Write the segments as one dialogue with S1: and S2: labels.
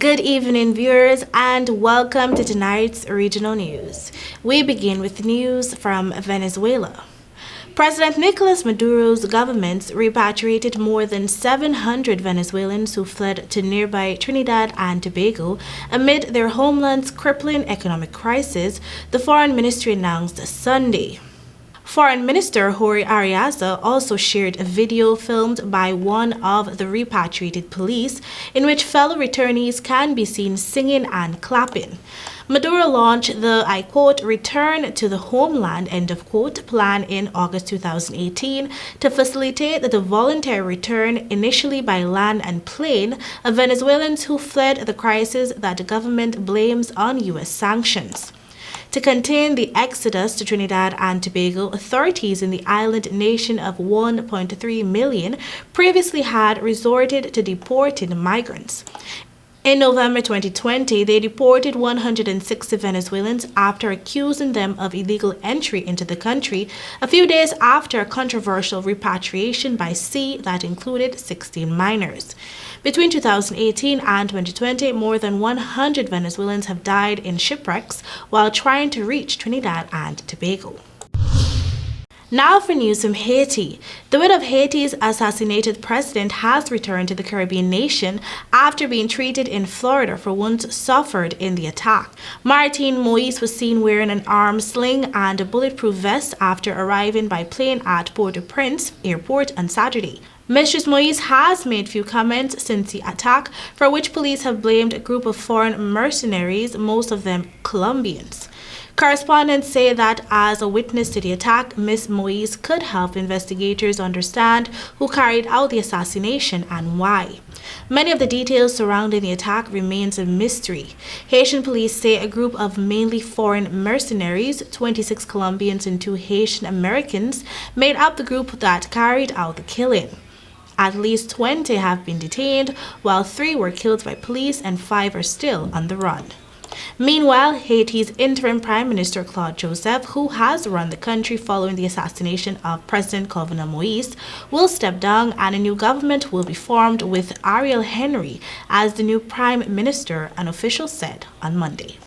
S1: Good evening, viewers, and welcome to tonight's regional news. We begin with news from Venezuela. President Nicolas Maduro's government repatriated more than 700 Venezuelans who fled to nearby Trinidad and Tobago amid their homeland's crippling economic crisis, the Foreign Ministry announced Sunday. Foreign Minister Jorge Ariaza also shared a video filmed by one of the repatriated police in which fellow returnees can be seen singing and clapping. Maduro launched the, I quote, return to the homeland, end of quote, plan in August 2018 to facilitate the voluntary return, initially by land and plane, of Venezuelans who fled the crisis that the government blames on U.S. sanctions. To contain the exodus to Trinidad and Tobago, authorities in the island nation of 1.3 million previously had resorted to deporting migrants. In November 2020, they deported 160 Venezuelans after accusing them of illegal entry into the country a few days after a controversial repatriation by sea that included 16 minors. Between 2018 and 2020, more than 100 Venezuelans have died in shipwrecks while trying to reach Trinidad and Tobago. Now for news from Haiti. The widow of Haiti's assassinated president has returned to the Caribbean nation after being treated in Florida for wounds suffered in the attack. Martine Moise was seen wearing an arm sling and a bulletproof vest after arriving by plane at Port-au-Prince airport on Saturday. Mistress Moise has made few comments since the attack, for which police have blamed a group of foreign mercenaries, most of them Colombians. Correspondents say that as a witness to the attack, Ms. Moise could help investigators understand who carried out the assassination and why. Many of the details surrounding the attack remains a mystery. Haitian police say a group of mainly foreign mercenaries, 26 Colombians and 2 Haitian Americans, made up the group that carried out the killing. At least 20 have been detained, while 3 were killed by police and 5 are still on the run. Meanwhile, Haiti's interim Prime Minister Claude Joseph, who has run the country following the assassination of President Jovenel Moise, will step down and a new government will be formed with Ariel Henry as the new Prime Minister, an official said on Monday.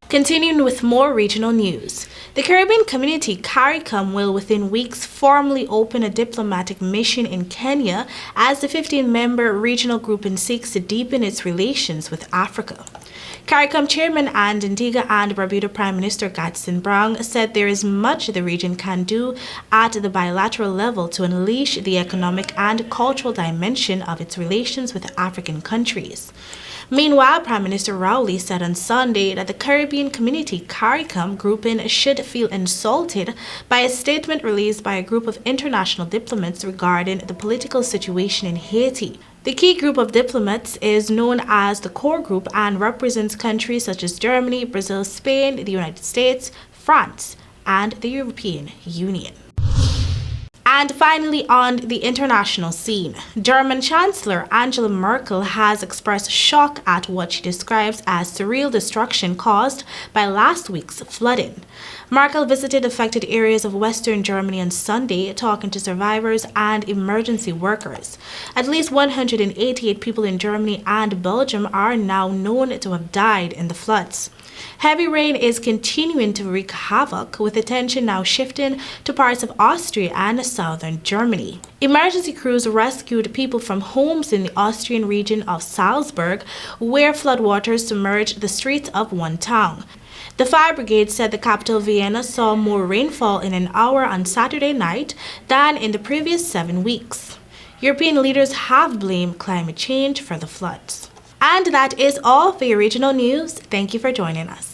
S1: Continuing with more regional news. The Caribbean community CARICOM will within weeks formally open a diplomatic mission in Kenya as the 15-member regional grouping seeks to deepen its relations with Africa. CARICOM Chairman and Antigua and Barbuda Prime Minister Gadsden Brown said there is much the region can do at the bilateral level to unleash the economic and cultural dimension of its relations with African countries. Meanwhile, Prime Minister Rowley said on Sunday that the Caribbean Community CARICOM grouping should feel insulted by a statement released by a group of international diplomats regarding the political situation in Haiti. The key group of diplomats is known as the Core Group and represents countries such as Germany, Brazil, Spain, the United States, France, and the European Union. And finally, on the international scene, German Chancellor Angela Merkel has expressed shock at what she describes as surreal destruction caused by last week's flooding. Merkel visited affected areas of Western Germany on Sunday, talking to survivors and emergency workers. At least 188 people in Germany and Belgium are now known to have died in the floods. Heavy rain is continuing to wreak havoc, with attention now shifting to parts of Austria and southern Germany. Emergency crews rescued people from homes in the Austrian region of Salzburg, where floodwaters submerged the streets of one town. The fire brigade said the capital Vienna saw more rainfall in an hour on Saturday night than in the previous 7 weeks. European leaders have blamed climate change for the floods. And that is all for your regional news. Thank you for joining us.